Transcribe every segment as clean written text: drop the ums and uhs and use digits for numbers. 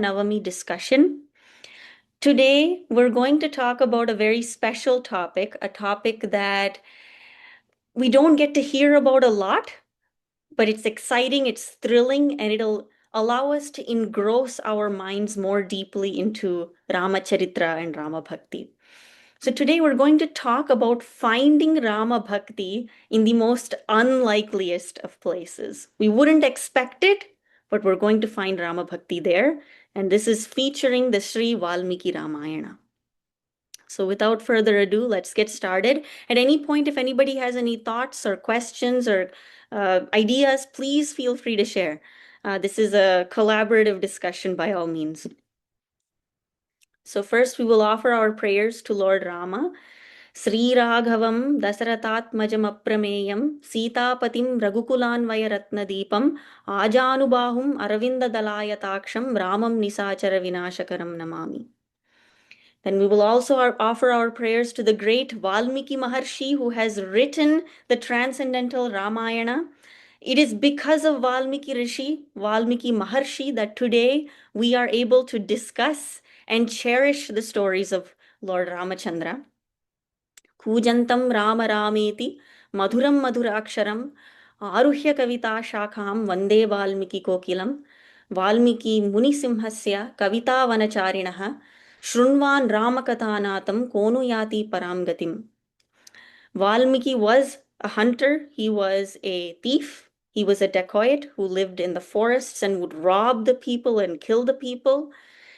Navami discussion. Today, we're going to talk about a very special topic, a topic that we don't get to hear about a lot, but it's exciting, it's thrilling, and it'll allow us to engross our minds more deeply into Rama Charitra and Rama Bhakti. So today we're going to talk about finding Rama Bhakti in the most unlikeliest of places. We wouldn't expect it, but we're going to find Rama Bhakti there. And this is featuring the Sri Valmiki Ramayana. So without further ado, let's get started. At any point, if anybody has any thoughts or questions or ideas, please feel free to share. This is a collaborative discussion by all means. So first, we will offer our prayers to Lord Rama. श्रीराघवं दशरथात्मजमप्रमेयं सीतापतिं रघुकुलान्वयरत्नदीपम् आजानुबाहुम् अरविन्ददलायताक्षं रामं निशाचरविनाशकरं Namami. Then we will also offer our prayers to the great Valmiki Maharshi who has written the transcendental Ramayana. It is because of Valmiki Rishi, Valmiki Maharshi, that today we are able to discuss and cherish the stories of Lord Ramachandra. कूजन्तं Ram रामेति मधुरं मधुराक्षरम् आरुह्य कविताशाखां वन्दे वाल्मीकिकोकिलं वाल्मीकिमुनिसिंहस्य कवितावनचारिणः शृण्वान् रामकथानाथं को नु याति परां गतिम्. Valmiki was a hunter, he was a thief, he was a dacoit who lived in the forests and would rob the people and kill the people.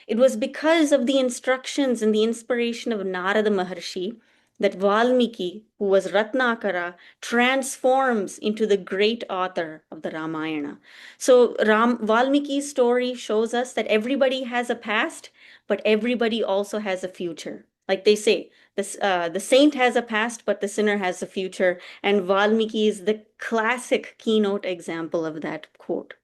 It was because of the instructions and the inspiration of Narada Maharshi that Valmiki, who was Ratnakara, transforms into the great author of the Ramayana. So Valmiki's story shows us that everybody has a past, but everybody also has a future. Like they say, the saint has a past, but the sinner has a future. And Valmiki is the classic keynote example of that quote.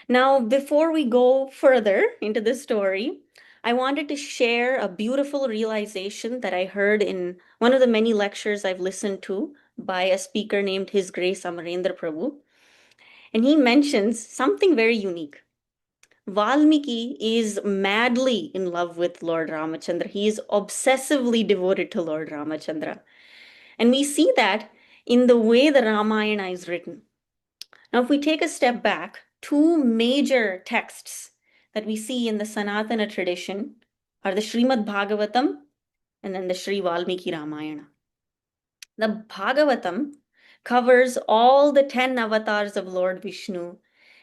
Now, before we go further into this story, I wanted to share a beautiful realization that I heard in one of the many lectures I've listened to by a speaker named His Grace Amarendra Prabhu. And he mentions something very unique. Valmiki is madly in love with Lord Ramachandra. He is obsessively devoted to Lord Ramachandra. And we see that in the way the Ramayana is written. Now, if we take a step back, two major texts that we see in the Sanatana tradition are the Srimad Bhagavatam and then the Sri Valmiki Ramayana. The Bhagavatam covers all the 10 avatars of Lord Vishnu.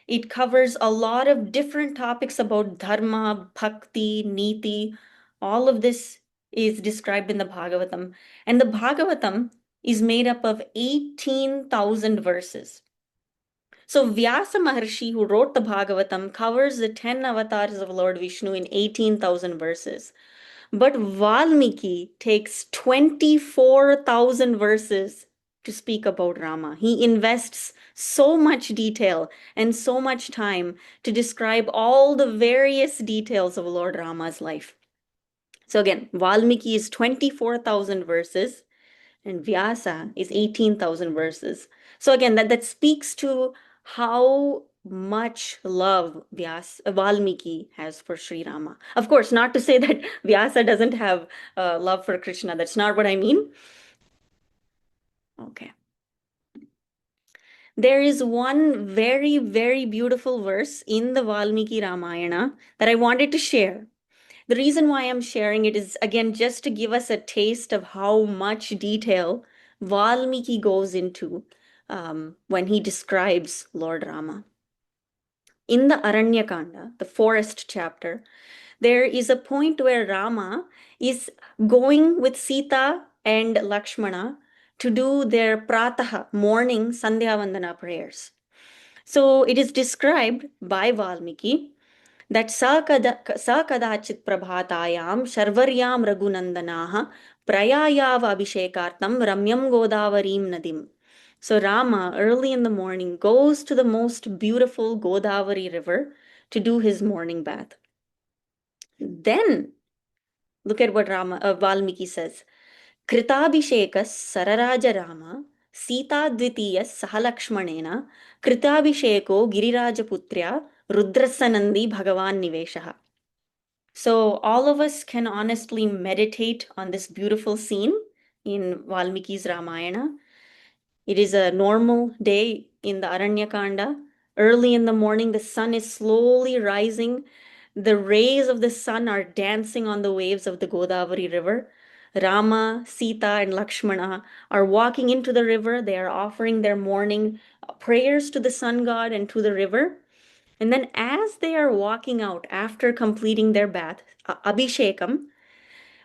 It covers a lot of different topics about dharma, bhakti, niti. All of this is described in the Bhagavatam. And the Bhagavatam is made up of 18,000 verses. So Vyasa Maharshi, who wrote the Bhagavatam, covers the 10 avatars of Lord Vishnu in 18,000 verses. But Valmiki takes 24,000 verses to speak about Rama. He invests so much detail and so much time to describe all the various details of Lord Rama's life. So again, Valmiki is 24,000 verses and Vyasa is 18,000 verses. So again, that speaks to how much love Valmiki has for Sri Rama. Of course, not to say that Vyasa doesn't have love for Krishna. That's not what I mean. Okay. There is one very, very beautiful verse in the Valmiki Ramayana that I wanted to share. The reason why I'm sharing it is, again, just to give us a taste of how much detail Valmiki goes into when he describes Lord Rama. In the Aranyakanda, the forest chapter, there is a point where Rama is going with Sita and Lakshmana to do their pratah, morning Sandhya Vandana prayers. So it is described by Valmiki that sa kadachit prabhatayam sharvaryam raghunandanaha prayayav abhishekartam ramyam godavarim nadim. So Rama, early in the morning, goes to the most beautiful Godavari river to do his morning bath. Then, look at what Valmiki says. Kritabhishekas Sararaja Rama Sita Dvitiyas Sahalakshmanena Kritabhisheko Girirajaputrya Rudrasanandi Bhagavan Niveshaha. So all of us can honestly meditate on this beautiful scene in Valmiki's Ramayana. It is a normal day in the Aranyakanda. Early in the morning, the sun is slowly rising. The rays of the sun are dancing on the waves of the Godavari River. Rama, Sita, and Lakshmana are walking into the river. They are offering their morning prayers to the sun god and to the river. And then, as they are walking out after completing their bath, Abhishekam,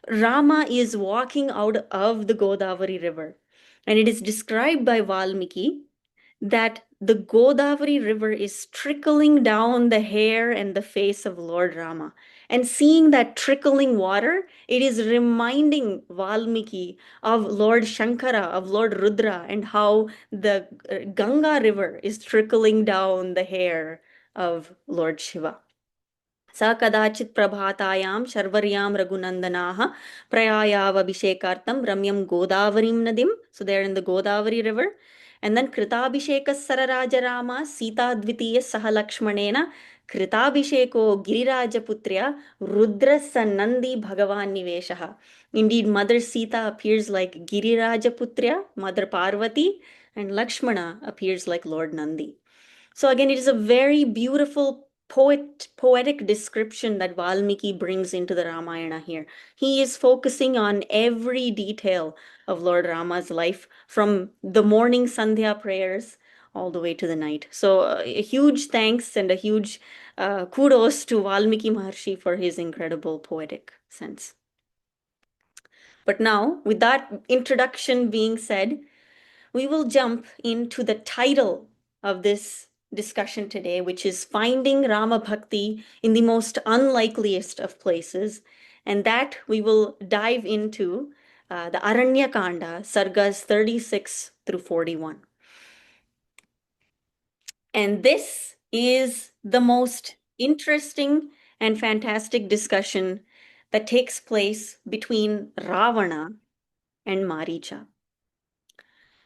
Rama is walking out of the Godavari River. And it is described by Valmiki that the Godavari River is trickling down the hair and the face of Lord Rama. And seeing that trickling water, it is reminding Valmiki of Lord Shankara, of Lord Rudra, and how the Ganga River is trickling down the hair of Lord Shiva. स कदाचित् प्रभातायां शर्वर्यां रघुनन्दनाः प्रयायावभिषेकार्थं रम्यं गोदावरीं नदीं. So they're in the Godavari river. And then कृताभिषेकः सरराजरामा सीताद्वितीयः सह लक्ष्मणेन कृताभिषेको गिरिराजपुत्र्या रुद्रस्य नन्दी भगवान् निवेशः. Indeed, Mother Sita appears like Girirajaputrya, Mother Parvati, and Lakshmana appears like Lord Nandi. So again, it is a very beautiful poetic description that Valmiki brings into the Ramayana here. He is focusing on every detail of Lord Rama's life from the morning Sandhya prayers all the way to the night. So a huge thanks and a huge kudos to Valmiki Maharshi for his incredible poetic sense. But now, with that introduction being said, we will jump into the title of this discussion today, which is Finding Rama Bhakti in the Most Unlikeliest of Places. And that we will dive into the Aranya Kanda, Sargas 36 through 41. And this is the most interesting and fantastic discussion that takes place between Ravana and Maricha.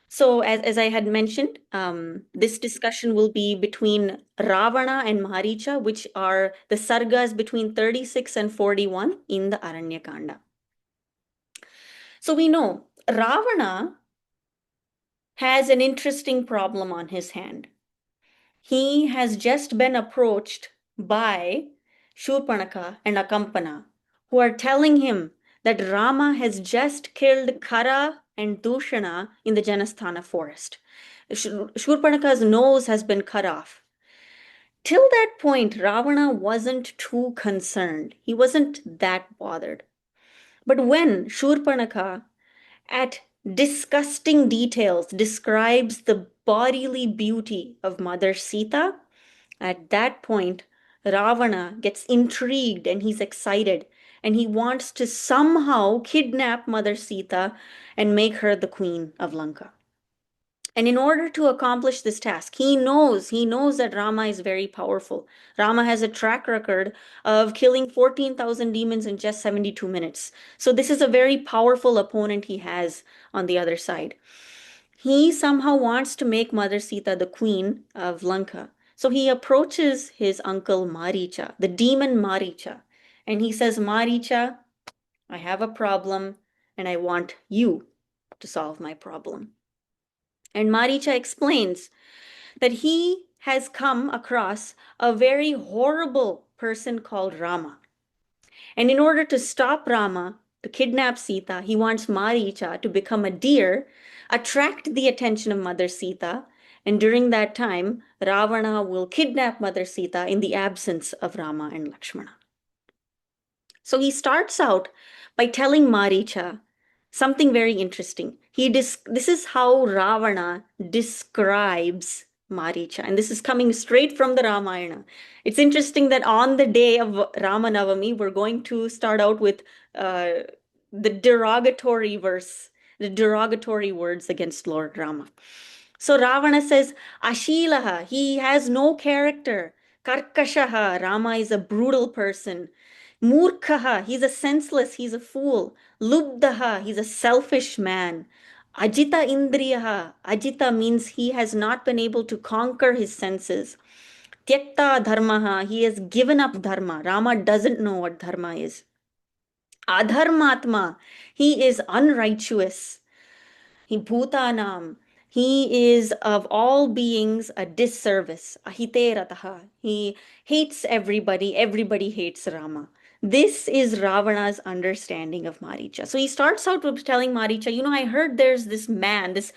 So, as I had mentioned, this discussion will be between Ravana and Maricha, which are the sargas between 36 and 41 in the Aranyakanda. So we know Ravana has an interesting problem on his hand. He has just been approached by Shurpanaka and Akampana, who are telling him that Rama has just killed Khara and Dushana in the Janasthana forest. Shurpanaka's nose has been cut off. Till that point, Ravana wasn't too concerned. He wasn't that bothered. But when Shurpanaka, at disgusting details, describes the bodily beauty of Mother Sita, at that point, Ravana gets intrigued and he's excited and he wants to somehow kidnap Mother Sita and make her the queen of Lanka. And in order to accomplish this task, he knows that Rama is very powerful. Rama has a track record of killing 14,000 demons in just 72 minutes. So this is a very powerful opponent he has on the other side. He somehow wants to make Mother Sita the queen of Lanka. So he approaches his uncle Maricha, the demon Maricha, and he says, Maricha, I have a problem and I want you to solve my problem. And Maricha explains that he has come across a very horrible person called Rama. And in order to stop Rama, to kidnap Sita, he wants Maricha to become a deer, attract the attention of Mother Sita, and during that time, Ravana will kidnap Mother Sita in the absence of Rama and Lakshmana. So he starts out by telling Maricha something very interesting. This is how Ravana describes Maricha, and this is coming straight from the Ramayana. It's interesting that on the day of Rama Navami, we're going to start out with the derogatory verse, the derogatory words against Lord Rama. So Ravana says, Ashilaha, he has no character. Karkashaha, Rama is a brutal person. Murkhaha, he's a senseless, he's a fool. Lubdaha, he's a selfish man. Ajita Indriyaha, Ajita means he has not been able to conquer his senses. Tyakta dharmaha, he has given up dharma. Rama doesn't know what dharma is. Adharmatma, he is unrighteous. He bhutanam, he is of all beings a disservice. Ahite rataha, he hates everybody, everybody hates Rama. This is Ravana's understanding of Maricha. So he starts out with telling Maricha, I heard there's this man, this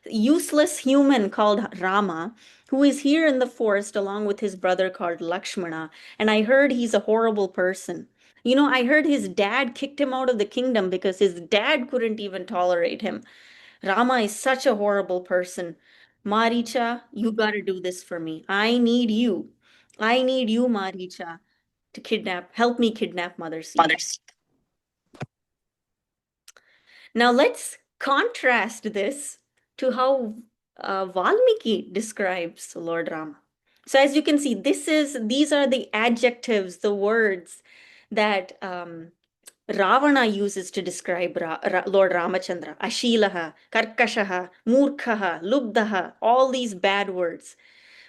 useless human called Rama, who is here in the forest along with his brother called Lakshmana, and I heard he's a horrible person. I heard his dad kicked him out of the kingdom because his dad couldn't even tolerate him. Rama is such a horrible person. Maricha, you gotta do this for me. I need you. I need you, Maricha, to help me kidnap Mother Sita. Now let's contrast this to how Valmiki describes Lord Rama. So as you can see, these are the adjectives, the words that Ravana uses to describe Lord Ramachandra. Ashilaha, Karkashaha, Murkhaha, Lubdaha, all these bad words.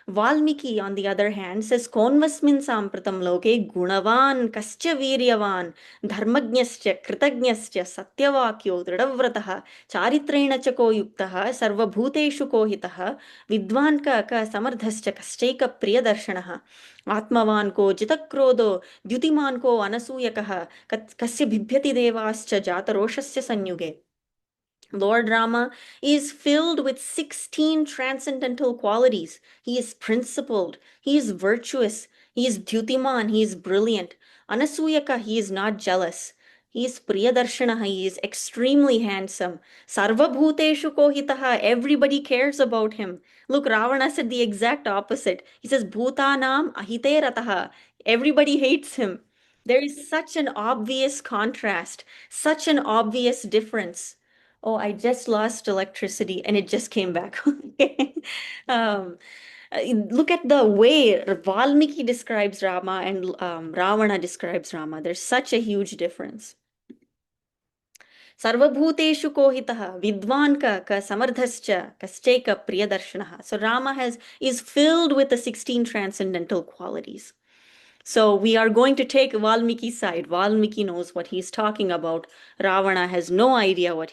Valmiki, on the other hand, says Konvasmin sampratam loke gunavan kascha viryavan dharmajnascha kritajnascha satyavakyo dridavratah charitrena chako yuktah sarvabhuteshu kohitah vidwan ka samardhascha kascheka priyadarshanaha आत्मवान को जितक्रोधो द्युतिमान को अनसूयकः कस्य बिभ्यति देवाश्च जातरोषस्य संयुगे. Lord Rama is filled with 16 transcendental qualities. He is principled, he is virtuous, he is Dhyutiman, he is brilliant. Anasuyaka, he is not jealous. He is Priyadarshana, he is extremely handsome. Sarvabhuteshu kohitaha, everybody cares about him. Look, Ravana said the exact opposite. He says, Bhutanam ahite rataha, everybody hates him. There is such an obvious contrast, such an obvious difference. Oh, I just lost electricity and it just came back. Okay. Um, Look at the way Valmiki describes Rama and Ravana describes Rama. There's such a huge difference. Sarvabhuteshu kohitaha vidvan ka samardhascha kascheka priyadarshanaha. So Rama is filled with the 16 transcendental qualities. So we are going to take Valmiki's side. Valmiki knows what he's talking about. Ravana has no idea what